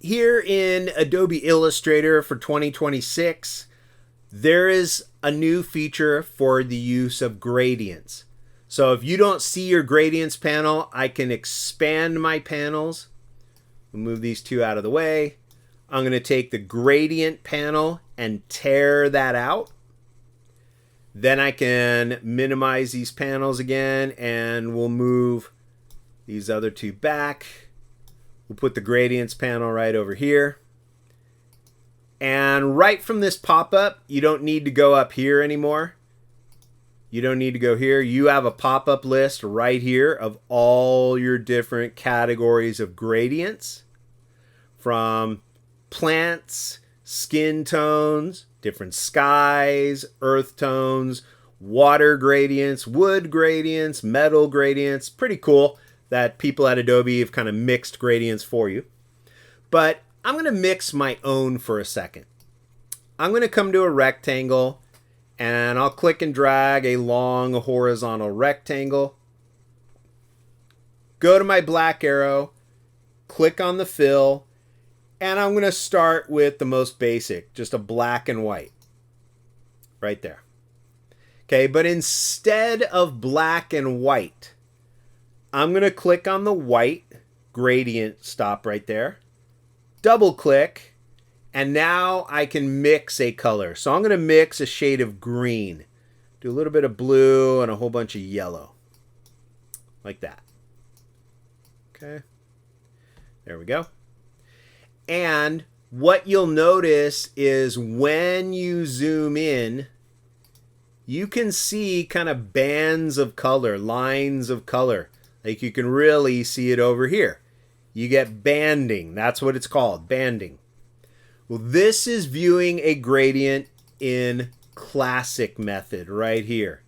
here in Adobe Illustrator for 2026, there is a new feature for the use of gradients. So if you don't see your gradients panel, I can expand my panels. We'll move these two out of the way. I'm going to take the gradient panel and tear that out. Then I can minimize these panels again, and we'll move these other two back. We'll put the gradients panel right over here. And right from this pop-up, you don't need to go up here anymore. You don't need to go here. You have a pop-up list right here of all your different categories of gradients, from plants, skin tones, different skies, earth tones, water gradients, wood gradients, metal gradients. Pretty cool that people at Adobe have kind of mixed gradients for you. But I'm going to mix my own for a second. I'm going to come to a rectangle, and I'll click and drag a long horizontal rectangle. Go to my black arrow, click on the fill, and I'm going to start with the most basic, just a black and white. Right there. Okay, but instead of black and white, I'm going to click on the white gradient stop right there. Double click, and now I can mix a color. So I'm going to mix a shade of green. Do a little bit of blue and a whole bunch of yellow. Like that. Okay. There we go. And what you'll notice is when you zoom in, you can see kind of bands of color, lines of color. Like you can really see it over here. You get banding. That's what it's called, banding. Well, this is viewing a gradient in classic method right here.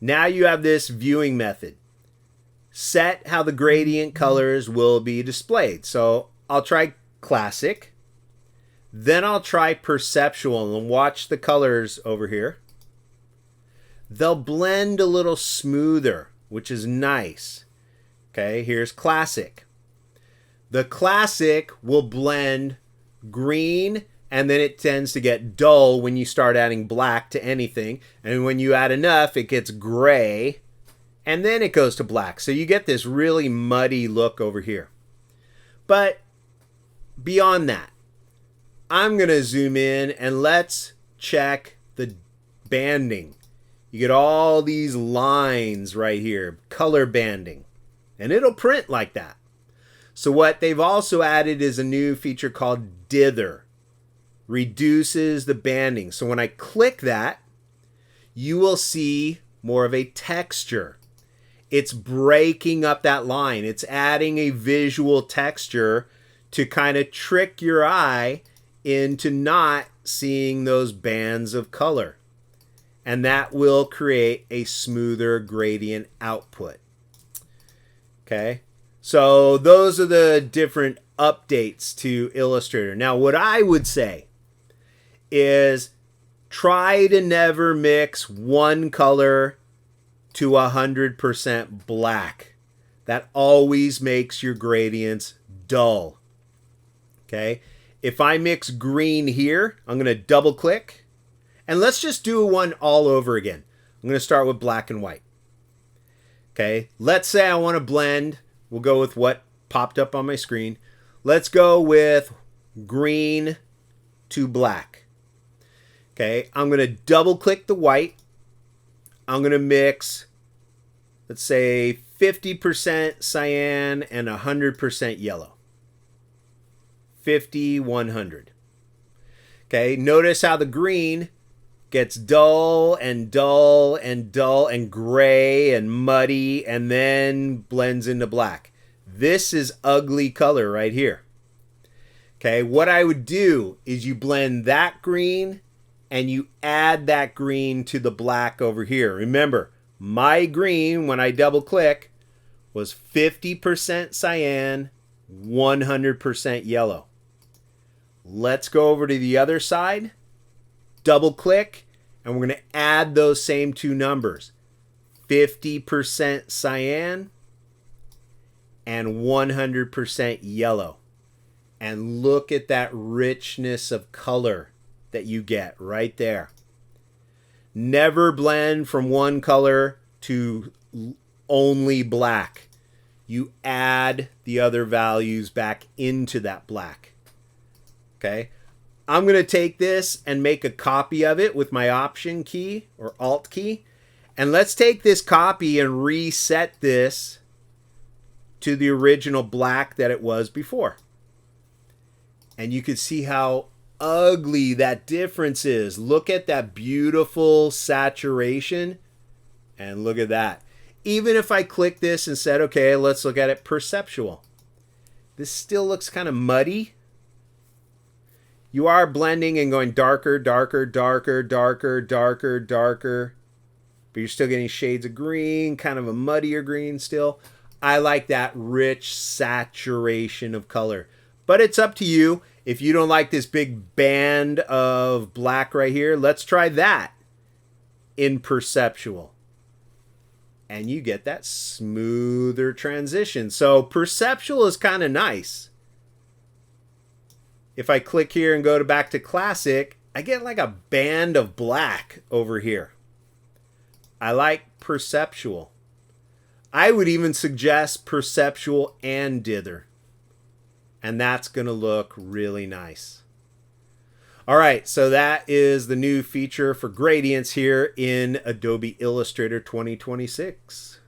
Now you have this viewing method. Set how the gradient colors will be displayed. So I'll try classic. Then I'll try perceptual and watch the colors over here. They'll blend a little smoother, which is nice. Okay, here's classic. The classic will blend green, and then it tends to get dull when you start adding black to anything. And when you add enough, it gets gray, and then it goes to black. So you get this really muddy look over here. But beyond that, I'm going to zoom in and let's check the banding. You get all these lines right here, color banding, and it'll print like that. So what they've also added is a new feature called DITHER. Reduces the banding. So when I click that, you will see more of a texture. It's breaking up that line. It's adding a visual texture to kind of trick your eye into not seeing those bands of color. And that will create a smoother gradient output. Okay, so those are the different updates to Illustrator. Now, what I would say is try to never mix one color to 100% black. That always makes your gradients dull. Okay, if I mix green here, I'm going to double click. And let's just do one all over again. I'm going to start with black and white. Okay, let's say I want to blend. We'll go with what popped up on my screen. Let's go with green to black. Okay, I'm going to double click the white. I'm going to mix, let's say, 50% cyan and 100% yellow. 50, 100. Okay, notice how the green gets dull and dull and dull and gray and muddy and then blends into black. This is ugly color right here. Okay, what I would do is you blend that green and you add that green to the black over here. Remember, my green, when I double click, was 50% cyan, 100% yellow. Let's go over to the other side. Double click, and we're going to add those same two numbers. 50% cyan and 100% yellow. And look at that richness of color that you get right there. Never blend from one color to only black. You add the other values back into that black. Okay. I'm going to take this and make a copy of it with my Option key or Alt key. And let's take this copy and reset this to the original black that it was before. And you can see how ugly that difference is. Look at that beautiful saturation. And look at that. Even if I click this and said, okay, let's look at it perceptual. This still looks kind of muddy. You are blending and going darker, darker, darker, darker, darker, darker. But you're still getting shades of green, kind of a muddier green still. I like that rich saturation of color. But it's up to you. If you don't like this big band of black right here, let's try that in perceptual. And you get that smoother transition. So perceptual is kind of nice. If I click here and go back to classic, I get like a band of black over here. I like perceptual. I would even suggest perceptual and dither. And that's going to look really nice. All right, so that is the new feature for gradients here in Adobe Illustrator 2026.